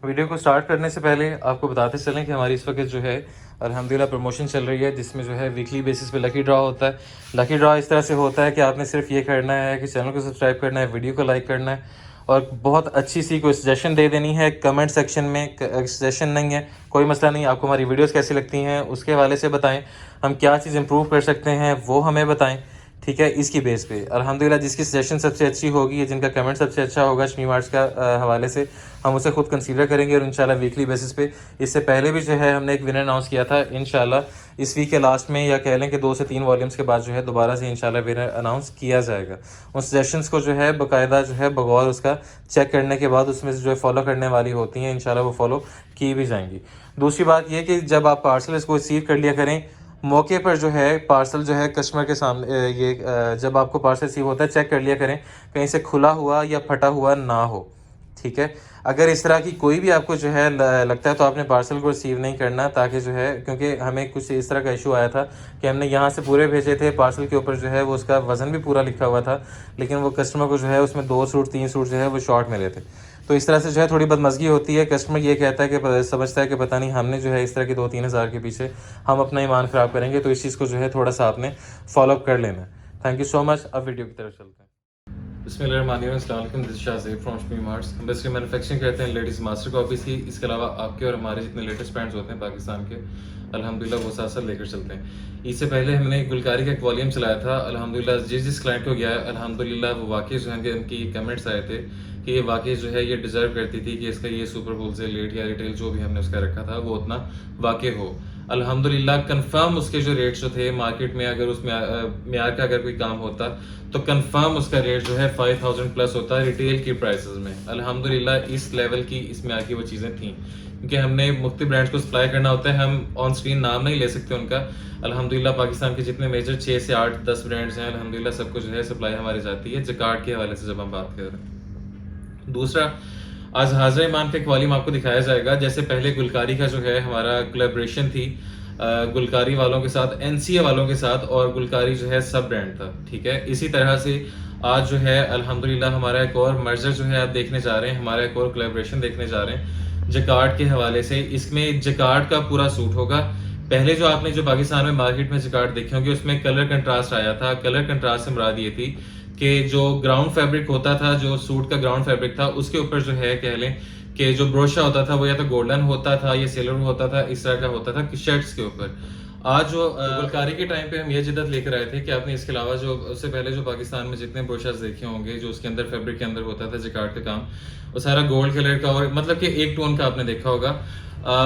Video को start करने से पहले आपको बताते चलें कि हमारी इस वक्त जो है अल्हम्दुलिल्लाह प्रमोशन चल रही है, जिसमें जो है वीकली बेसिस पे लकी ड्रॉ होता है। लकी ड्रॉ इस तरह से होता है कि आपने सिर्फ ये करना है कि चैनल को सब्सक्राइब करना है, वीडियो को लाइक करना है और बहुत अच्छी सी कोई सजेशन दे देनी है कमेंट सेक्शन में। सजेशन नहीं है, कोई मसला नहीं, आपको हमारी वीडियोस कैसी लगती हैं उसके हवाले से बताएं, हम क्या चीज़ इंप्रूव कर सकते हैं वो हमें बताएं, ठीक है। इसकी बेस पे अल्हम्दुलिल्लाह जिसकी सजेशन सबसे अच्छी होगी या जिनका कमेंट सबसे अच्छा होगा शमी आर्ट्स का हवाले से, हम उसे खुद कंसीडर करेंगे और इंशाल्लाह वीकली बेसिस पे। इससे पहले भी जो है हमने एक विनर अनाउंस किया था, इंशाल्लाह इस वीक के लास्ट में या कह लें कि 2 से 3 वॉल्यूम्स के बाद जो है दोबारा से इंशाल्लाह विनर अनाउंस किया जाएगा। उन सजेशंस को जो है बाकायदा जो है बगौर उसका चेक करने के बाद उसमें से जो है फॉलो करने वाली होती हैं, इंशाल्लाह वो फॉलो की भी जाएंगी। दूसरी बात यह कि जब आप पार्सल इसको रिसीव कर लिया करें, मौके पर जो है पार्सल जो है कस्टमर के सामने जब आपको पार्सल रिसीव होता है चेक कर लिया करें कहीं से खुला हुआ या फटा हुआ ना हो, ठीक है। अगर इस तरह की कोई भी आपको जो है लगता है तो आपने पार्सल को रिसीव नहीं करना, ताकि जो है क्योंकि हमें कुछ इस तरह का इशू आया था कि हमने यहाँ से पूरे भेजे थे, पार्सल के ऊपर जो है वो उसका वज़न भी पूरा लिखा हुआ था, लेकिन वो कस्टमर को जो है उसमें 2 सूट 3 सूट जो है वो शॉर्ट मिले थे। तो इस तरह से जो है थोड़ी बदमज़गी होती है। कस्टमर ये कहता है कि समझता है कि पता नहीं हमने जो है इस तरह के 2-3 हज़ार के पीछे हम अपना ईमान ख़राब करेंगे, तो इस चीज़ को जो है थोड़ा सा आपने फॉलोअप कर लेना। Thank you so much. अब वीडियो की तरफ चलते हैं। बिस्मिल्लाहिर्रहमानिर्रहीम, this Shahzeb from Shami arts. हम बेसिकली मैन्युफैक्चरिंग करते हैं लेडीज़ मास्टर कॉपीज़ की। इसके अलावा आपके और हमारे जितने लेटेस्ट ब्रांड्स होते हैं पाकिस्तान के, अल्हम्दुलिल्लाह वो साथ साथ लेकर चलते हैं। इससे पहले हमने गुलकारी का एक वॉल्यूम चलाया था, अल्हम्दुलिल्लाह जिस क्लाइंट को गया है अल्हम्दुलिल्लाह वो वाकई जो है उनकी कमेंट्स आए थे कि ये वाकई जो है ये डिज़र्व करती थी कि इसका ये सुपर बोल से लेट या रिटेल जो भी हमने उसका रखा था वो उतना वाकई हो। अल्हम्दुलिल्लाह कंफर्म उसके जो रेट जो थे मार्केट में, अगर उसमें म्यार का अगर कोई काम होता तो कंफर्म उसका रेट जो है 5000 प्लस होता है रिटेल की प्राइसेस में। अल्हम्दुलिल्लाह इस लेवल की इस म्यार की वो चीज़ें थी, क्योंकि हमने मुख्तलिफ ब्रांड्स को सप्लाई करना होता है। हम ऑन स्क्रीन नाम नहीं ले सकते उनका। अल्हम्दुलिल्लाह पाकिस्तान के जितने मेजर 6 से 8 10 ब्रांड्स हैं, अल्हम्दुलिल्लाह सबको जो है सप्लाई हमारी जाती है जकार्ड के हवाले से जब हम बात कर रहे हैं। दूसरा, आज हाज़िर ईमान का एक वॉल्यूम आपको दिखाया जाएगा। जैसे पहले गुलकारी का जो है हमारा कोलैबोरेशन थी गुलकारी वालों के साथ, एनसीए वालों के साथ, और गुलकारी जो है सब ब्रांड था, ठीक है। इसी तरह से आज जो है अल्हम्दुलिल्लाह हमारा एक और मर्जर जो है आप देखने जा रहे हैं, हमारा एक और कोलैबोरेशन देखने जा रहे हैं जकार्ड के हवाले से। इसमें जकार्ड का पूरा सूट होगा। पहले जो आपने जो पाकिस्तान में मार्केट में जकार्ड देखे होंगे उसमें कलर कंट्रास्ट आया था। कलर कंट्रास्ट से मुराद ये थी कि जो ग्राउंड फैब्रिक होता था, जो सूट का ग्राउंड फैब्रिक था, उसके ऊपर जो है कह लें कि जो ब्रोशा होता था वो या तो गोल्डन होता था या सिल्वर होता था, इस तरह का होता था शर्ट्स के ऊपर। आज जो गुलकारी के टाइम पे हम ये जिद्दत लेकर आए थे कि आपने इसके अलावा जो उससे पहले जो पाकिस्तान में जितने ब्रोशास देखे होंगे जो उसके अंदर फैब्रिक के अंदर होता था जकार्ड का काम, वो सारा गोल्ड कलर का और मतलब कि एक टोन का आपने देखा होगा।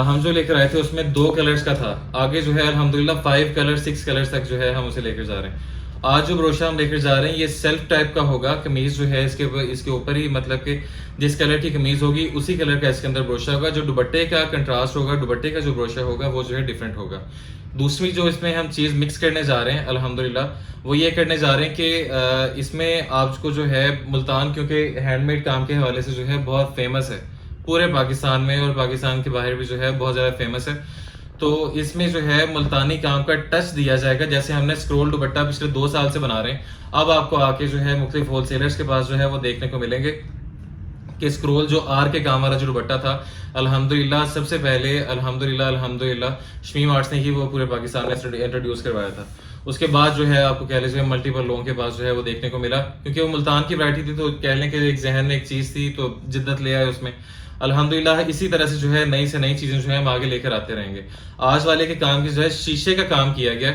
हम जो लेकर आए थे उसमें 2 कलर्स का था। आगे जो है अल्हम्दुलिल्लाह 5 कलर 6 कलर्स तक जो है हम उसे लेकर जा रहे हैं। आज जो ब्रोशा हम लेकर जा रहे हैं ये सेल्फ टाइप का होगा। कमीज जो है इसके ऊपर ही मतलब कि जिस कलर की कमीज होगी उसी कलर का इसके अंदर ब्रोशा होगा। जो दुपट्टे का कंट्रास्ट होगा, दुपट्टे का जो ब्रोशा होगा वो जो है डिफरेंट होगा। दूसरी जो इसमें हम चीज़ मिक्स करने जा रहे हैं अल्हम्दुलिल्लाह वो ये करने जा रहे हैं कि इसमें आपको जो है मुल्तान, क्योंकि हैंडमेड काम के हवाले से जो है बहुत फेमस है पूरे पाकिस्तान में और पाकिस्तान के बाहर भी जो है बहुत ज़्यादा फेमस है, तो इसमें जो है मुल्तानी काम का टच दिया जाएगा। जैसे हमने स्क्रोल दुपट्टा पिछले 2 साल से बना रहे हैं, अब आपको आके जो है मुख्तलिफ होलसेलर्स के पास जो है वो देखने को मिलेंगे कि स्क्रोल जो आर के काम वाला जो दुपट्टा था अल्हम्दुलिल्लाह सबसे पहले अल्हम्दुलिल्लाह शमी आर्ट्स ने ही वो पूरे पाकिस्तान में इंट्रोड्यूस करवाया था। उसके बाद जो है आपको कह लीजिए मल्टीपल लोगों के पास जो है वो देखने को मिला, क्योंकि वो मुल्तान की वैरायटी थी तो कह लें कि एक जहन में एक चीज़ थी तो जिद्दत ले आए उसमें। अल्हम्दुलिल्लाह इसी तरह से जो है नई से नई चीज़ें जो है हम आगे लेकर आते रहेंगे। आज वाले के काम की जो है शीशे का काम किया गया,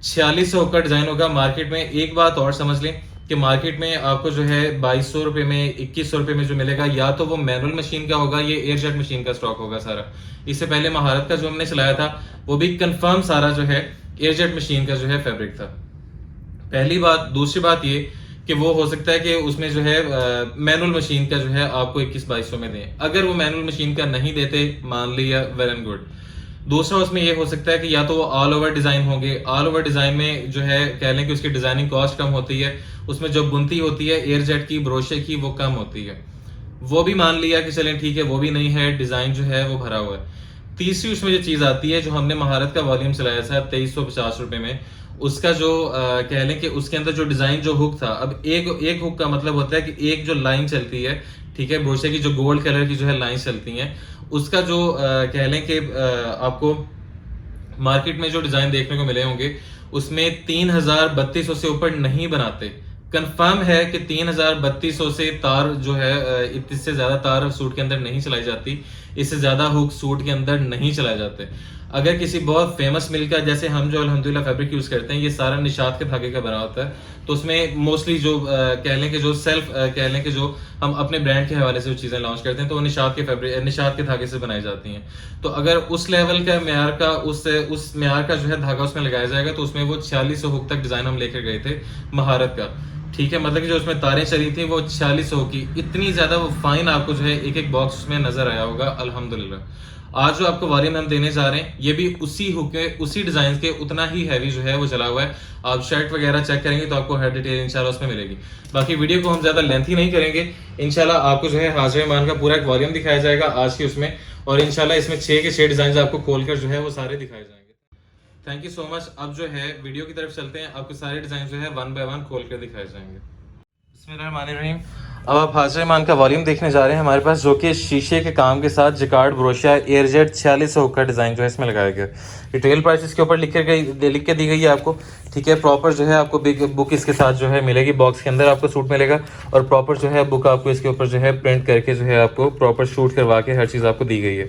4600 का डिज़ाइन होगा मार्केट में। एक बात और समझ लें कि मार्केट में आपको जो है 2200 रुपये में 2100 रुपये में जो मिलेगा या तो वो मैनुअल मशीन का होगा, ये एयरजेट मशीन का स्टॉक होगा सारा। इससे पहले महारत का जो हमने चलाया था वो भी कंफर्म सारा जो है एयरजेट मशीन का जो है फैब्रिक था, पहली बात। दूसरी बात ये कि वो हो सकता है कि उसमें जो है मैनुअल मशीन का जो है आपको 21-2200 में दें। अगर वो मैनुअल मशीन का नहीं देते मान लिया वेल एंड गुड। दूसरा उसमें ये हो सकता है कि या तो वो ऑल ओवर डिजाइन होंगे, ऑल ओवर डिजाइन में जो है कह लें कि उसकी डिजाइनिंग कॉस्ट कम होती है, उसमें जो बुनती होती है एयरजेट की ब्रोशे की वो कम होती है। वो भी मान लिया कि चलें ठीक है वो भी नहीं है, डिजाइन जो है वो भरा हुआ है। तीसरी उसमें जो चीज आती है जो हमने महारत का वॉल्यूम चलाया था 2350 रुपए में, उसका जो कह लें कि उसके अंदर जो डिजाइन जो हुक था, अब एक हुक का मतलब होता है कि एक जो लाइन चलती है, ठीक है, ब्रोशे की जो गोल्ड कलर की जो है लाइन चलती हैं, उसका जो कह लें कि आपको मार्केट में जो डिजाइन देखने को मिले होंगे उसमें 3200 से ऊपर नहीं बनाते। कंफर्म है कि 3200 से तार जो है इससे ज्यादा तार सूट के अंदर नहीं चलाई जाती, इससे ज्यादा हुक सूट के अंदर नहीं चलाए जाते। अगर किसी बहुत फेमस मिल का, जैसे हम जो अल्हम्दुलिल्लाह फैब्रिक यूज करते हैं, ये सारा निशात के धागे का बना होता है, तो उसमें मोस्टली जो कह लें कि जो सेल्फ कह लें कि जो हम अपने ब्रांड के हवाले से जो चीजें लॉन्च करते हैं तो वो निशात के फैब्रिक, निशात के धागे से बनाई जाती हैं। तो अगर उस लेवल का म्यार का उस म्यार का जो है धागा उसमें लगाया जाएगा तो उसमें वो 4600 हुक तक डिजाइन हम लेकर गए थे महारत का, ठीक है। मतलब कि जो उसमें तारें चली थी वो 4600 की, इतनी ज्यादा वो फाइन आपको जो है एक एक बॉक्स उसमें नजर आया होगा अल्हम्दुलिल्लाह। आज जो आपको वॉल्यूम हम देने जा रहे हैं ये भी उसी हुक के, उसी डिजाइन के उतना ही हैवी जो है वो चला हुआ है। आप शर्ट वगैरह चेक करेंगे तो आपको हर डिटेल इंशाल्लाह उसमें मिलेगी। बाकी वीडियो को हम ज्यादा लेंथी नहीं करेंगे, इंशाल्लाह आपको जो है हाजिर मान का पूरा एक वॉल्यूम दिखाया जाएगा आज की उसमें, और इंशाल्लाह इसमें 6 के 6 डिजाइन आपको खोलकर जो है वो सारे दिखाए जाएंगे। Thank you so much. अब जो है वीडियो की तरफ चलते हैं, आपको सारे डिजाइन जो है 1 बाय 1 खोल कर दिखाए जाएंगे। बिस्मिल्लाहिर्रहमानिर्रहीम। अब आप हाजिर मान का वॉल्यूम देखने जा रहे हैं हमारे पास, जो कि शीशे के काम के साथ जिकार्ड ब्रोशिया एयरजेट 4600 का डिजाइन जो है इसमें लगाया गया। रिटेल प्राइस इसके ऊपर लिख के दी गई है आपको, ठीक है। प्रॉपर जो है आपको बिग बुक इसके साथ जो है मिलेगी, बॉक्स के अंदर आपको सूट मिलेगा, और प्रॉपर जो है बुक आपको इसके ऊपर जो है प्रिंट करके जो है आपको प्रॉपर शूट करवा के हर चीज़ आपको दी गई है,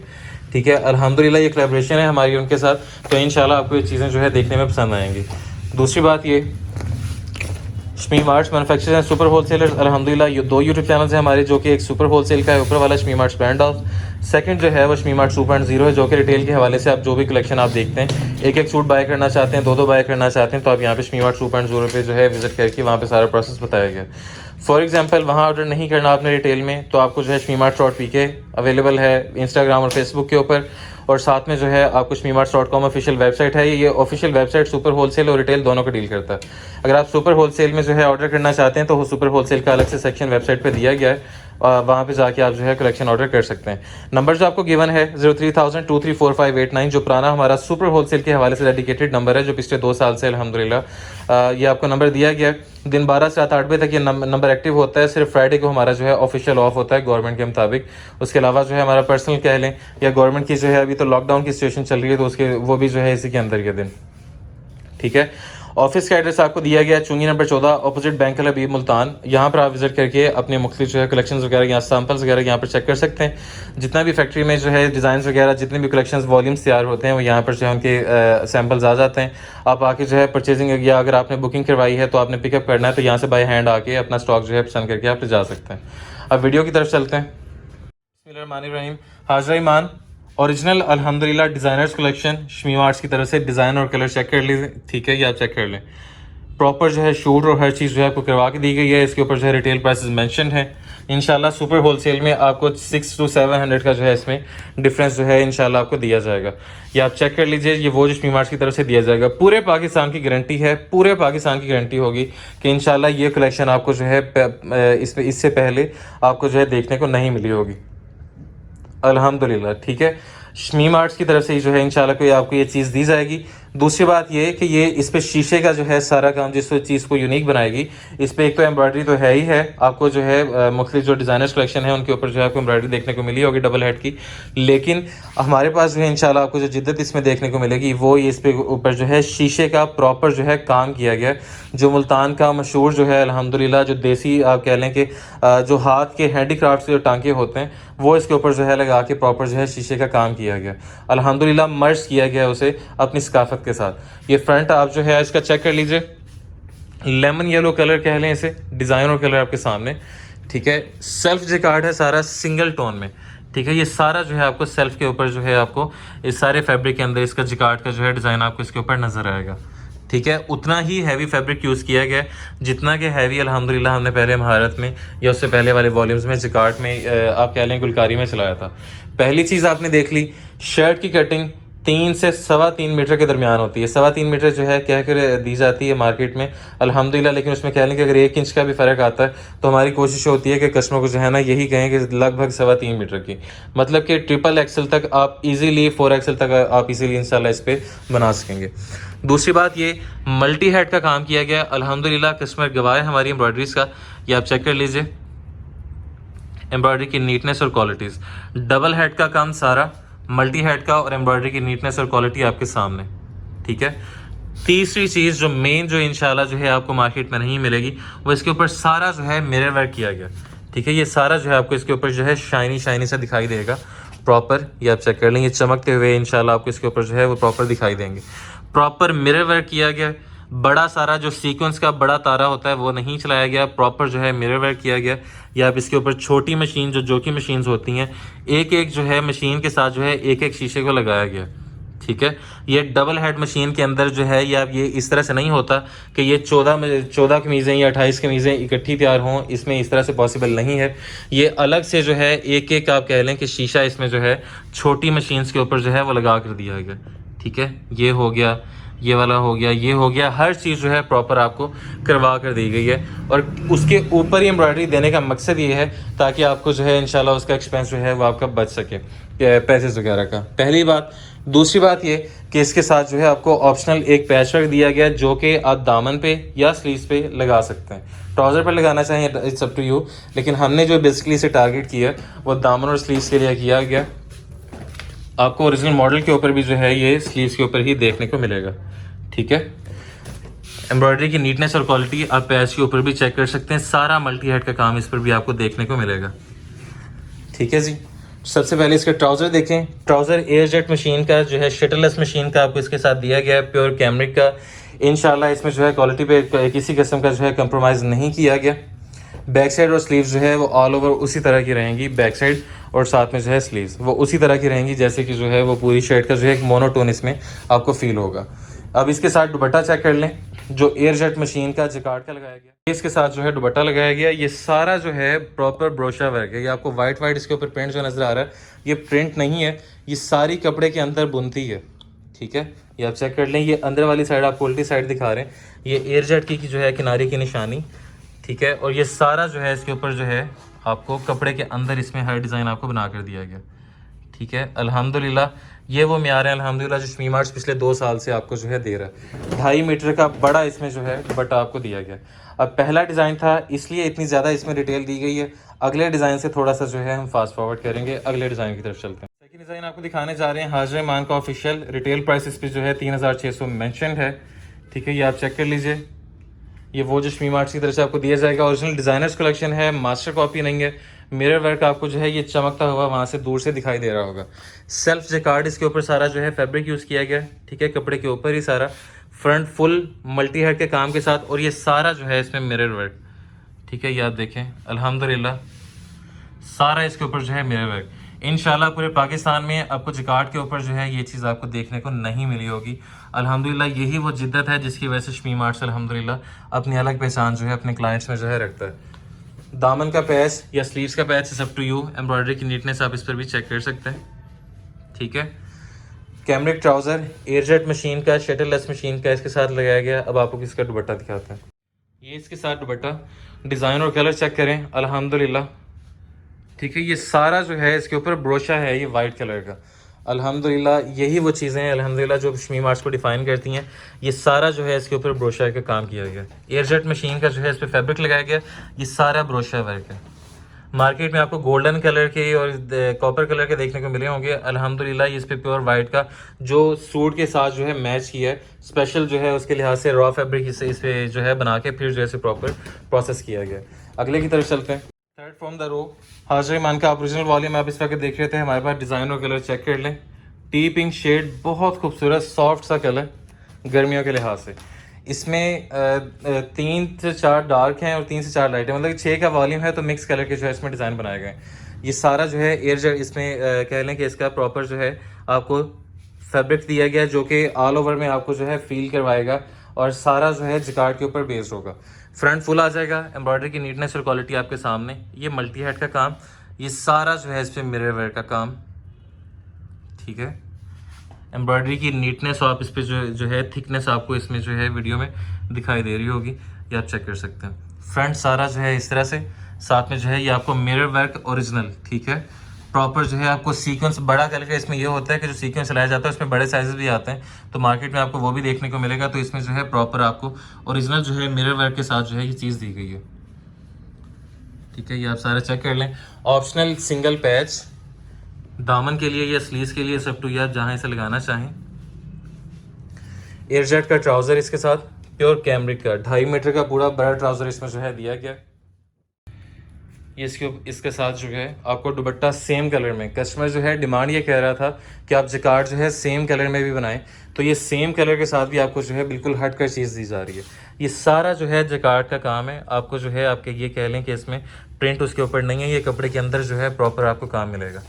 ठीक है। अल्हम्दुलिल्लाह ये कोलैबोरेशन है हमारी उनके साथ, तो इंशाल्लाह आपको ये चीज़ें जो है देखने में पसंद आएंगी। दूसरी बात ये, Shamim arts manufacturers and super wholesalers, अल्हम्दुलिल्लाह ये 2 यूट्यूब चैनल्स हैं हमारे, जो कि एक सुपर होलसेल का है ऊपर वाला Shamim arts brand house, second जो है वो शमीम आर्ट्स 2.0 है, जो कि रिटेल के हवाले से आप जो भी कलेक्शन आप देखते हैं, एक एक सूट बाय करना चाहते हैं, दो बाय करना चाहते हैं, तो आप यहाँ पे शमीम आर्ट्स 2.0 पे जो है विजिट करके वहाँ पे सारा प्रोसेस बताया गया। फॉर एग्जाम्पल वहाँ ऑर्डर नहीं करना आपने रिटेल में, तो आपको जो है shmeemarts.pk अवेलेबल है इंस्टाग्राम और फेसबुक के ऊपर, और साथ में जो है आपको shmeemarts.com ऑफिशियल वेबसाइट है। ये ऑफिशियल वेबसाइट सुपर होलसेल और रिटेल दोनों को डील करता है। अगर आप सुपर होलसेल में जो है ऑर्डर करना चाहते हैं तो वो सुपर होलसेल का अलग से सेक्शन वेबसाइट पे दिया गया है, वहाँ पे जाके आप जो है कलेक्शन ऑर्डर कर सकते हैं। नंबर जो आपको गिवन है 03,0234589, जो पुराना हमारा सुपर होलसेल के हवाले से डेडिकेटेड नंबर है, जो पिछले 2 साल से अल्हम्दुलिल्लाह ये आपको नंबर दिया गया है। दिन 12 से रात 8 बजे तक ये नंबर एक्टिव होता है। सिर्फ फ्राइडे को हमारा जो है ऑफिशियल ऑफ होता है गवर्नमेंट के मुताबिक। उसके अलावा जो है हमारा पर्सनल कह लें या गवर्नमेंट की जो है, अभी तो लॉकडाउन की सिचुएशन चल रही है, तो उसके वो भी जो है इसी के अंदर के दिन, ठीक है। ऑफिस का एड्रेस आपको दिया गया है चुंगी नंबर 14 अपोजिट बैंक अल हबीब मुल्तान। यहाँ पर आप विजिट करके अपने मुख्तलिफ जो है कलेक्शंस वगैरह यहाँ सैम्पल्स वगैरह यहाँ पर चेक कर सकते हैं। जितना भी फैक्ट्री में जो है डिज़ाइन वगैरह जितने भी कलेक्शंस वॉल्यूम्स तैयार होते हैं वो यहाँ पर जो है उनके सैम्पल्स आ जाते हैं। आप आके जो है परचेजिंग, या अगर आपने बुकिंग करवाई है तो आपने पिकअप करना है, तो यहाँ से बाय हैंड आके अपना स्टॉक जो है पसंद करके आप ले जा सकते हैं। अब वीडियो की तरफ चलते हैं। बिस्मिल्लाहिर्रहमानिर्रहीम। हाज़िर ईमान, ओरिजिनल अल्हम्दुलिल्लाह डिज़ाइनर्स कलेक्शन शमीम आर्ट्स की तरफ से, डिज़ाइन और कलर चेक कर लीजिए, ठीक है, ये आप चेक कर लें। प्रॉपर जो है शूट और हर चीज़ जो है आपको करवा के दी गई है। इसके ऊपर जो है रिटेल प्राइसेस मेंशन है। इंशाल्लाह सुपर होलसेल में आपको 600 to 700 का जो है इसमें डिफरेंस जो है इंशाल्लाह आपको दिया जाएगा। ये आप चेक कर लीजिए, ये वो जो शमीम आर्ट्स की तरफ से दिया जाएगा। पूरे पाकिस्तान की गारंटी है, पूरे पाकिस्तान की गारंटी होगी कि इंशाल्लाह ये कलेक्शन आपको जो है इससे पहले आपको जो है देखने को नहीं मिली होगी अल्हम्दुलिल्लाह, ठीक है। शमीम आर्ट्स की तरफ से ही जो है इंशाल्लाह कोई आपको ये चीज़ दी जाएगी। दूसरी बात ये है कि ये इस पे शीशे का जो है सारा काम जिस चीज़ को यूनिक बनाएगी, इस पे एक तो एम्ब्रॉयडरी तो है ही है, आपको जो है मुख्तलिफ जो डिज़ाइनर्स कलेक्शन है उनके ऊपर जो है आपको एम्ब्रॉयडरी देखने को मिली होगी डबल हेड की, लेकिन हमारे पास जो है इंशाल्लाह आपको जो जिद्दत इसमें देखने को मिलेगी वो ये इस पे ऊपर जो है शीशे का प्रॉपर जो है काम किया गया है। जो मुल्तान का मशहूर जो है अल्हम्दुलिल्लाह जो देसी आप कह लें कि जो हाथ के हैंडीक्राफ्ट से जो टांके होते हैं वो इसके ऊपर जो है लगा के प्रॉपर जो है शीशे का काम किया गया, अल्हम्दुलिल्लाह मर्ज किया गया उसे अपनी सकाफत के साथ। ये फ्रंट आप जो है इसका चेक कर लीजिए, लेमन येलो कलर कह लें इसे, डिज़ाइन और कलर आपके सामने, ठीक है। सेल्फ जिकार्ड है सारा सिंगल टोन में, ठीक है। ये सारा जो है आपको सेल्फ के ऊपर जो है आपको इस सारे फैब्रिक के अंदर इसका जिकार्ड का जो है डिज़ाइन आपको इसके ऊपर नज़र आएगा, ठीक है। उतना ही हैवी फैब्रिक यूज़ किया गया जितना कि हैवी अल्हम्दुलिल्लाह हमने पहले महारत में या उससे पहले वाले वॉल्यूम्स में जिकार्ड में आप कह लें गुलकारी में चलाया था। पहली चीज़ आपने देख ली शर्ट की कटिंग 3 से 3.25 मीटर के दरमियान होती है। 3.25 मीटर जो है कह कर दी जाती है मार्केट में अल्हम्दुलिल्लाह, लेकिन उसमें कह लें कि अगर 1 इंच का भी फ़र्क आता है तो हमारी कोशिश होती है कि कस्टमर को जो है ना यही कहें कि लगभग 3.25 मीटर की, मतलब कि ट्रिपल एक्सल तक आप इजीली 4 एक्सल तक आप इजीली इंशाल्लाह इस पर बना सकेंगे। दूसरी बात ये मल्टी हेड का काम किया गया अल्हम्दुलिल्लाह, कस्टमर गवाह है हमारी एम्ब्रॉयडरीज़ का, ये आप चेक कर लीजिए एम्ब्रॉयडरी की नीटनेस और क्वालिटीज़। डबल हेड का काम सारा, मल्टी हेड का और एम्ब्रॉयडरी की नीटनेस और क्वालिटी आपके सामने, ठीक है। तीसरी चीज़ जो मेन जो इंशाल्लाह जो है आपको मार्केट में नहीं मिलेगी, वो इसके ऊपर सारा जो है मिरर वर्क किया गया, ठीक है। ये सारा जो है आपको इसके ऊपर जो है शाइनी शाइनी सा दिखाई देगा प्रॉपर, ये आप चेक कर लें, ये चमकते हुए इंशाल्लाह आपको इसके ऊपर जो है वो प्रॉपर दिखाई देंगे। प्रॉपर मिरर वर्क किया गया, बड़ा सारा जो सीक्वेंस का बड़ा तारा होता है वो नहीं चलाया गया, प्रॉपर जो है मिरर वर्क किया गया। या आप इसके ऊपर छोटी मशीन जो कि मशीन्स होती हैं, एक एक जो है मशीन के साथ जो है एक एक शीशे को लगाया गया, ठीक है। ये डबल हेड मशीन के अंदर जो है ये इस तरह से नहीं होता कि ये 14 कमीज़ें या 28 कमीज़ें इकट्ठी तैयार हों, इसमें इस तरह से पॉसिबल नहीं है। ये अलग से जो है एक एक आप कह लें कि शीशा इसमें जो है छोटी मशीन्स के ऊपर जो है वो लगा कर दिया गया, ठीक है। ये हो गया, ये वाला हो गया, ये हो गया, हर चीज़ जो है प्रॉपर आपको करवा कर दी गई है। और उसके ऊपर ही एम्ब्रॉयडरी देने का मकसद ये है ताकि आपको जो है इंशाल्लाह उसका एक्सपेंस जो है वो आपका बच सके, पैसे वगैरह का। पहली बात। दूसरी बात ये कि इसके साथ जो है आपको ऑप्शनल एक पैच वर्क दिया गया जो कि आप दामन पे या स्लीव्स पे लगा सकते हैं। ट्राउज़र पर लगाना चाहिए, इट्स अप टू यू, लेकिन हमने जो बेसिकली इसे टारगेट किया वो दामन और स्लीव्स के लिए किया गया। आपको ओरिजिनल मॉडल के ऊपर भी जो है ये स्लीव्स के ऊपर ही देखने को मिलेगा, ठीक है। एम्ब्रॉयडरी की नीटनेस और क्वालिटी आप पैच के ऊपर भी चेक कर सकते हैं, सारा मल्टी हेड का काम इस पर भी आपको देखने को मिलेगा, ठीक है जी। सबसे पहले इसका ट्राउज़र देखें। ट्राउज़र एयर जेट मशीन का जो है, शटरलेस मशीन का आपको इसके साथ दिया गया है, प्योर कैमरिक का। इंशाल्लाह इसमें जो है क्वालिटी पे किसी किस्म का जो है कंप्रोमाइज़ नहीं किया गया। बैक साइड और स्लीव्स जो है वो ऑल ओवर उसी तरह की रहेंगी, बैक साइड और साथ में जो है स्लीव्स वो उसी तरह की रहेंगी जैसे कि जो है वो पूरी शर्ट का जो है एक मोनोटोन इसमें आपको फील होगा। अब इसके साथ दुपट्टा चेक कर लें, जो एयर जेट मशीन का जिकार्ड का लगाया गया, इसके साथ जो है दुपट्टा लगाया गया। ये सारा जो है प्रॉपर ब्रोशा वर्क है। ये आपको वाइट इसके ऊपर प्रिंट जो नज़र आ रहा है, ये प्रिंट नहीं है, ये सारी कपड़े के अंदर बुनती है, ठीक है। ये आप चेक कर लें, ये अंदर वाली साइड आपको उल्टी साइड दिखा रहे हैं, ये एयर जेट की जो है किनारे की निशानी, ठीक है। और ये सारा जो है इसके ऊपर जो है आपको कपड़े के अंदर इसमें हर डिज़ाइन आपको बना कर दिया गया, ठीक है। अल्हम्दुलिल्लाह ये वो म्यार है अल्हम्दुलिल्लाह जो शमी मार्ट्स पिछले 2 साल से आपको जो है दे रहा है। 2.5 मीटर का बड़ा इसमें जो है दुपट्टा आपको दिया गया। अब पहला डिज़ाइन था इसलिए इतनी ज़्यादा इसमें डिटेल दी गई है। अगले डिज़ाइन से थोड़ा सा जो है हम फास्ट फॉरवर्ड करेंगे, अगले डिज़ाइन की तरफ चलते हैं। सेकंड डिज़ाइन आपको दिखाने जा रहे हैं हाजिर मान का ऑफिशियल रिटेल प्राइस इस पर जो है 3600 मैंशन है, ठीक है। ये आप चेक कर लीजिए, ये वो जो शमी मार्ट्स की तरफ से आपको दिया जाएगा। ओरिजिनल डिज़ाइनर्स कलेक्शन है, मास्टर कॉपी नहीं है। मिरर वर्क आपको जो है ये चमकता हुआ वहाँ से दूर से दिखाई दे रहा होगा। सेल्फ जेकार्ड इसके ऊपर सारा जो है फैब्रिक यूज़ किया गया, ठीक है, कपड़े के ऊपर ही सारा। फ्रंट फुल मल्टी हेड के काम के साथ, और ये सारा जो है इसमें मिरर वर्क, ठीक है। ये आप देखें अल्हम्दुलिल्लाह सारा इसके ऊपर जो है मिरर वर्क। इंशाल्लाह पूरे पाकिस्तान में आपको जिकार्ड के ऊपर जो है ये चीज़ आपको देखने को नहीं मिली होगी। अल्हम्दुलिल्लाह यही वो जिद्दत है जिसकी वजह से शमी मार्ट्स अल्हम्दुलिल्लाह अपनी अलग पहचान जो है अपने क्लाइंट्स में जो है रखता है। दामन का पैच या स्लीव्स का patch is up to you. Embroidery की नीटनेस आप इस पर भी चेक कर सकते हैं, ठीक है। कैमरिक ट्राउज़र एयरजेट मशीन का, शटरलेस मशीन का इसके साथ लगाया गया। अब आपको इसका दुपट्टा दिखाते हैं। ये इसके साथ दुपट्टा, डिज़ाइन और कलर चेक करें अल्हम्दुलिल्लाह, ठीक है। ये सारा जो है इसके ऊपर ब्रोशा है ये वाइट कलर का। अल्हम्दुलिल्लाह यही वो चीज़ें हैं अल्हम्दुलिल्लाह जो शमी मार्ट्स को डिफाइन करती हैं। ये सारा जो है इसके ऊपर ब्रोशा का काम किया गया। एयरजेट मशीन का जो है इस पर फैब्रिक लगाया गया, ये सारा ब्रोशा वर्क है। मार्केट में आपको गोल्डन कलर के और कॉपर कलर के देखने को मिले होंगे, अल्हम्दुलिल्लाह इस पे प्योर वाइट का जो सूट के साथ जो है मैच किया है, स्पेशल जो है उसके लिहाज से रॉ फैब्रिक इस पे जो है बना के फिर जो है प्रॉपर प्रोसेस किया गया। अगले की तरफ चलते हैं। थर्ड फ्रॉम द रो हाजिर मान का ओरिजिनल वॉल्यूम आप इस वक्त देख रहे थे। हमारे पास डिज़ाइन और कलर चेक कर लें। टी पिंक शेड, बहुत खूबसूरत सॉफ्ट सा कलर गर्मियों के लिहाज से। इसमें 3 से 4 डार्क हैं और 3 से 4 लाइट है, मतलब 6 का वॉल्यूम है, तो मिक्स कलर के जो है इसमें डिज़ाइन बनाए गए। ये सारा जो है एयर जेट इसमें कह लें कि इसका प्रॉपर जो है आपको फैब्रिक दिया गया जो कि ऑल ओवर में आपको जो है फील करवाएगा, और सारा जो है जिकार्ड के ऊपर बेस्ड होगा। फ्रंट फुल आ जाएगा। एम्ब्रॉयडरी की नीटनेस और क्वालिटी आपके सामने। ये मल्टी हेड का काम, ये सारा जो है इस पर मिरर वर्क का काम, ठीक है। एम्ब्रॉयडरी की नीटनेस आप इस पे जो है थिकनेस आपको इसमें जो है वीडियो में दिखाई दे रही होगी, ये आप चेक कर सकते हैं। फ्रंट सारा जो है इस तरह से, साथ में जो है ये आपको मिरर वर्क ओरिजिनल, ठीक है, प्रॉपर जो है आपको सीक्वेंस बड़ा करके इसमें ये होता है कि जो सीक्वेंस चलाया जाता है उसमें बड़े साइजेस भी आते हैं, तो मार्केट में आपको वो भी देखने को मिलेगा। तो इसमें जो है प्रॉपर आपको ओरिजिनल जो है मिरर वर्क के साथ जो है ये चीज़ दी गई है, ठीक है, ये आप सारा चेक कर लें। ऑप्शनल सिंगल पैच दामन के लिए या स्लीव्स के लिए, सब टू या जहाँ इसे लगाना चाहें। एयरजेट का ट्राउज़र इसके साथ, प्योर कैमरिक का 2.5 मीटर का पूरा बड़ा ट्राउज़र इसमें जो है दिया गया। ये इसके साथ जो है आपको दुपट्टा सेम कलर में, कस्टमर जो है डिमांड ये कह रहा था कि आप जिकार्ड जो है सेम कलर में भी बनाएं, तो ये सेम कलर के साथ भी आपको जो है बिल्कुल हट कर चीज़ दी जा रही है। ये सारा जो है जिकार्ड का काम है, आपको जो है आपके ये कह लें कि इसमें प्रिंट उसके ऊपर नहीं है, ये कपड़े के अंदर जो है प्रॉपर आपको काम मिलेगा।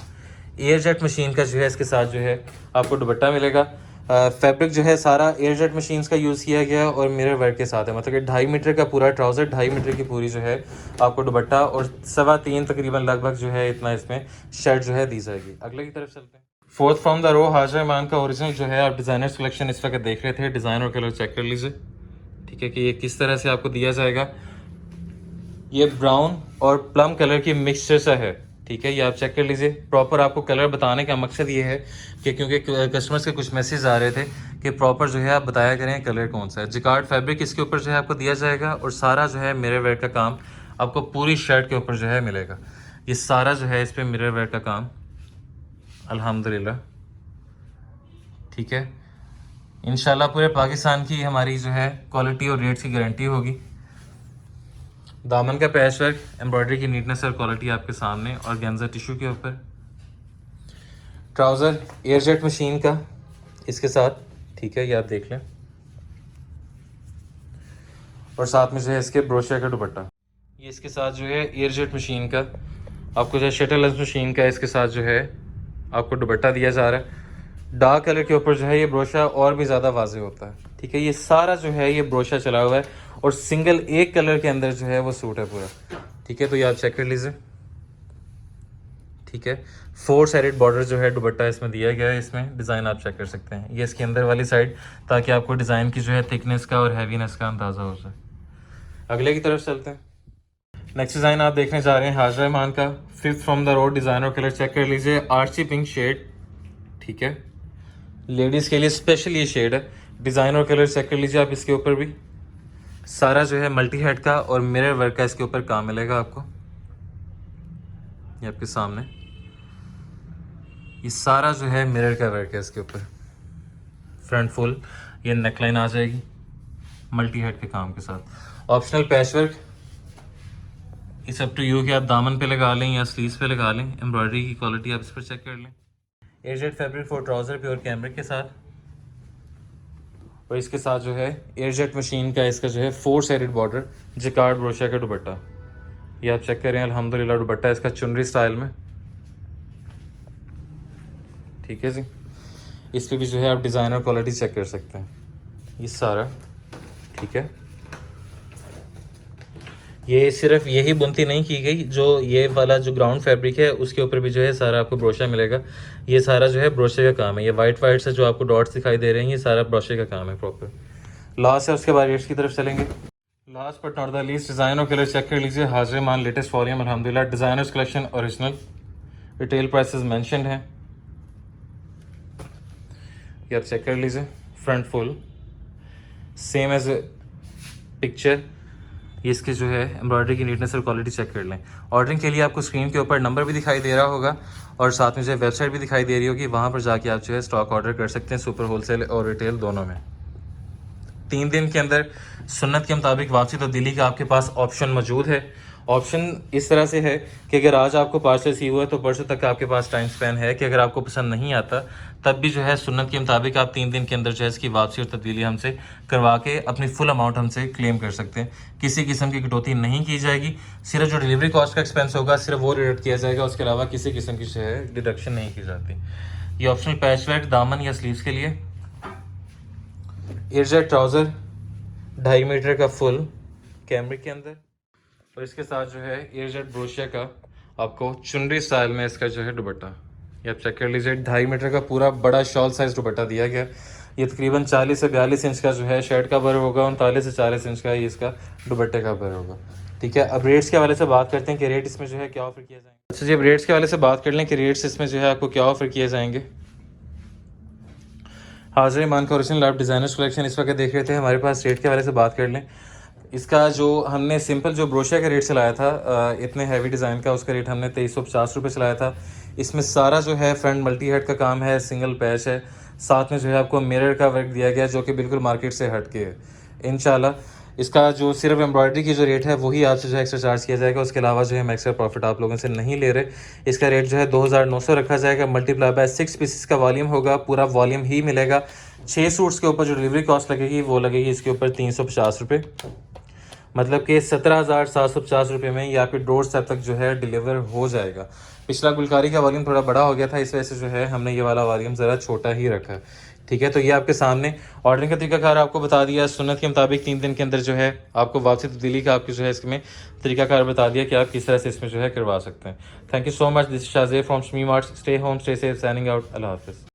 एयरजेट मशीन का जो है इसके साथ जो है आपको दुपट्टा मिलेगा। फैब्रिक जो है सारा एयरजेट मशीन्स का यूज़ किया गया है और मिरर वर्क के साथ है, मतलब कि 2.5 मीटर का पूरा ट्राउज़र, 2.5 मीटर की पूरी जो है आपको दुपट्टा और 3.25 तकरीबन लगभग जो है इतना इसमें शर्ट जो है दी जाएगी। अगले की तरफ चलते हैं। Fourth from the row Hajra Iman का ओरिजिनल जो है आप डिज़ाइनर कलेक्शन इस वक्त देख रहे थे, डिज़ाइन और कलर चेक कर लीजिए, ठीक है, कि ये किस तरह से आपको दिया जाएगा। ये ब्राउन और प्लम कलर की मिक्सचर सा है, ठीक है, ये आप चेक कर लीजिए। प्रॉपर आपको कलर बताने का मकसद ये है कि क्योंकि कस्टमर्स के कुछ मैसेज आ रहे थे कि प्रॉपर जो है आप बताया करें कलर कौन सा है। जिकार्ड फैब्रिक इसके ऊपर जो है आपको दिया जाएगा और सारा जो है मिरर वर्क का काम आपको पूरी शर्ट के ऊपर जो है मिलेगा। ये सारा जो है इस पर मिरर वर्क का काम अल्हम्दुलिल्लाह, ठीक है। इंशाल्लाह पूरे पाकिस्तान की हमारी जो है क्वालिटी और रेट्स की गारंटी होगी। दामन का पैच वर्क, एम्ब्रॉयडरी की नीटनेस और क्वालिटी आपके सामने, और गेंजा टिश्यू के ऊपर। ट्राउज़र एयरजेट मशीन का इसके साथ, ठीक है, ये आप देख लें, और साथ में जो है इसके ब्रोशिया का दुपट्टा। ये इसके साथ जो है एयरजेट मशीन का आपको जो है शटल मशीन का इसके साथ जो है आपको दुपट्टा दिया जा रहा है। डार्क कलर के ऊपर जो है ये ब्रोशा और भी ज़्यादा वाजे होता है, ठीक है। ये सारा जो है ये ब्रोशा चला हुआ है और सिंगल एक कलर के अंदर जो है वो सूट है पूरा, ठीक है, तो ये आप चेक कर लीजिए, ठीक है। 4 साइडेड बॉर्डर जो है दुपट्टा इसमें दिया गया है, इसमें डिज़ाइन आप चेक कर सकते हैं, ये इसके अंदर वाली साइड, ताकि आपको डिज़ाइन की जो है थिकनेस का और हैवीनेस का अंदाज़ा हो जाए। अगले की तरफ चलते हैं। नेक्स्ट डिज़ाइन आप देखने जा रहे हैं हाजरा ईमान का, 5th from the road design और कलर चेक कर लीजिए, आर्ची पिंक शेड, ठीक है, लेडीज़ के लिए स्पेशल ये शेड है। डिज़ाइन और कलर चेक कर लीजिए आप, इसके ऊपर भी सारा जो है मल्टी हेड का और मिरर वर्क का इसके ऊपर काम मिलेगा आपको। ये आपके सामने ये सारा जो है मिरर का वर्क है इसके ऊपर, फ्रंट फुल ये नेकलाइन आ जाएगी मल्टी हेड के काम के साथ। Optional patch work, it's up to you कि आप दामन पे लगा लें या स्लीव्स पे लगा लें। एम्ब्रॉयडरी की क्वालिटी आप इस पर चेक कर लें। Airjet fabric for trouser pure cambric के साथ, और इसके साथ जो है एयरजेट मशीन का इसका जो है 4 साइडेड बॉर्डर, जिकार्ड ब्रोशिया का दुपट्टा, ये आप चेक करें, अल्हम्दुलिल्लाह दुपट्टा इसका चुनरी स्टाइल में, ठीक है जी। इस पर भी जो है आप डिज़ाइनर क्वालिटी चेक कर सकते हैं, ये सारा, ठीक है। ये सिर्फ यही बुनती नहीं की गई, जो ये वाला जो ग्राउंड फैब्रिक है उसके ऊपर भी जो है सारा आपको ब्रोशा मिलेगा। ये सारा जो है ब्रोशे का काम है, ये वाइट से जो आपको डॉट्स दिखाई दे रहे हैं ये सारा ब्रोशे का काम है प्रॉपर। लास्ट है, उसके बाद रेट्स की तरफ चलेंगे। Last but not the least, design और कलर चेक कर लीजिए। हाजिर मान लेटेस्ट वॉल्यूम अल्हम्दुलिल्लाह, designers collection original, retail prices mentioned हैं, ये आप चेक कर लीजिए। Front full same as picture, ये इसके जो है एम्ब्रॉयडरी की नीटनेस और क्वालिटी चेक कर लें। ऑर्डरिंग के लिए आपको स्क्रीन के ऊपर नंबर भी दिखाई दे रहा होगा और साथ में जो है वेबसाइट भी दिखाई दे रही होगी, वहाँ पर जाके आप जो है स्टॉक ऑर्डर कर सकते हैं, सुपर होलसेल और रिटेल दोनों में। 3 दिन के अंदर सुन्नत के मुताबिक वापसी तब्दीली का आपके पास ऑप्शन मौजूद है। ऑप्शन इस तरह से है कि अगर आज आपको पार्सल सी हुआ है तो परसों तक आपके पास टाइम स्पेन है कि अगर आपको पसंद नहीं आता तब भी जो है सुन्नत के मुताबिक आप 3 दिन के अंदर जो है इसकी वापसी और तब्दीली हमसे करवा के अपनी फुल अमाउंट हमसे क्लेम कर सकते हैं। किसी किस्म की कटौती नहीं की जाएगी, सिर्फ जो डिलीवरी कॉस्ट का एक्सपेंस होगा सिर्फ वो डिडक्ट किया जाएगा, उसके अलावा किसी किस्म की जो है डिडक्शन नहीं की जाती। ये ऑप्शनल पैच वर्क दामन या स्लीव्स के लिए। एयरजेट ट्राउज़र 2.5 मीटर का फुल कैमरिक के अंदर, और इसके साथ जो है एयरजेट ब्रोशिया का आपको चुनरी स्टाइल में इसका जो है दुपट्टा, ये आप चेक कर लीजिए, 2.5 मीटर का पूरा बड़ा शॉल साइज दुपट्टा दिया गया। ये तकरीबन 40 से 42 इंच का जो है शर्ट का बर होगा, 39 से 40 इंच का ये इसका दुपट्टे का बर होगा। ठीक है, अब रेट्स के हवाले से बात करते हैं कि रेट इसमें जो है क्या ऑफर किए जाएंगे। अच्छा जी, अब रेट्स के हवाले से बात कर लें कि रेट्स इसमें जो है आपको क्या ऑफर किए जाएंगे। हाजिर मान का ओरिजिनल आप डिज़ाइनर्स कलेक्शन इस वक्त देख रहे थे। हमारे पास रेट के हवाले से बात कर लें, इसका जो हमने सिंपल जो ब्रोशिया का रेट चलाया था इतने हैवी डिज़ाइन का, उसका रेट हमने 2350 रुपये चलाया था। इसमें सारा जो है फ्रंट मल्टी हेड का काम है, सिंगल पैच है, साथ में जो है आपको मिरर का वर्क दिया गया है जो कि बिल्कुल मार्केट से हट के है। इंशाल्लाह इसका जो सिर्फ एम्ब्रॉयडरी की जो रेट है वही आपसे जो है एक्स्ट्रा चार्ज किया जाएगा, उसके अलावा जो है हम एक्स्ट्रा प्रॉफिट आप लोगों से नहीं ले रहे। इसका रेट जो है 2900 रखा जाएगा, मल्टीप्लाई बाय 6 पीसेस का वॉल्यूम होगा, पूरा वॉल्यूम ही मिलेगा। 6 सूट्स के ऊपर जो डिलीवरी कॉस्ट लगेगी वो लगेगी इसके ऊपर 350 रुपये, मतलब कि 17,750 रुपये में ये आपके डोर स्टेप तक जो है डिलीवर हो जाएगा। पिछला गुलकारी का वॉल्यूम थोड़ा बड़ा हो गया था, इस वजह से जो है हमने ये वाला वॉल्यूम ज़रा छोटा ही रखा है। ठीक है, तो ये आपके सामने ऑर्डरिंग का तरीकाकार आपको बता दिया। सुन्नत के मुताबिक 3 दिन के अंदर जो है आपको वापसी तब्दीली का आपकी जो है इसमें तरीकाकार बता दिया कि आप किस तरह से इसमें जो है करवा सकते हैं। Thank you so much, this Shaze from Shami Mart. Stay home, stay safe, signing out. अल्लाह हाफिज़।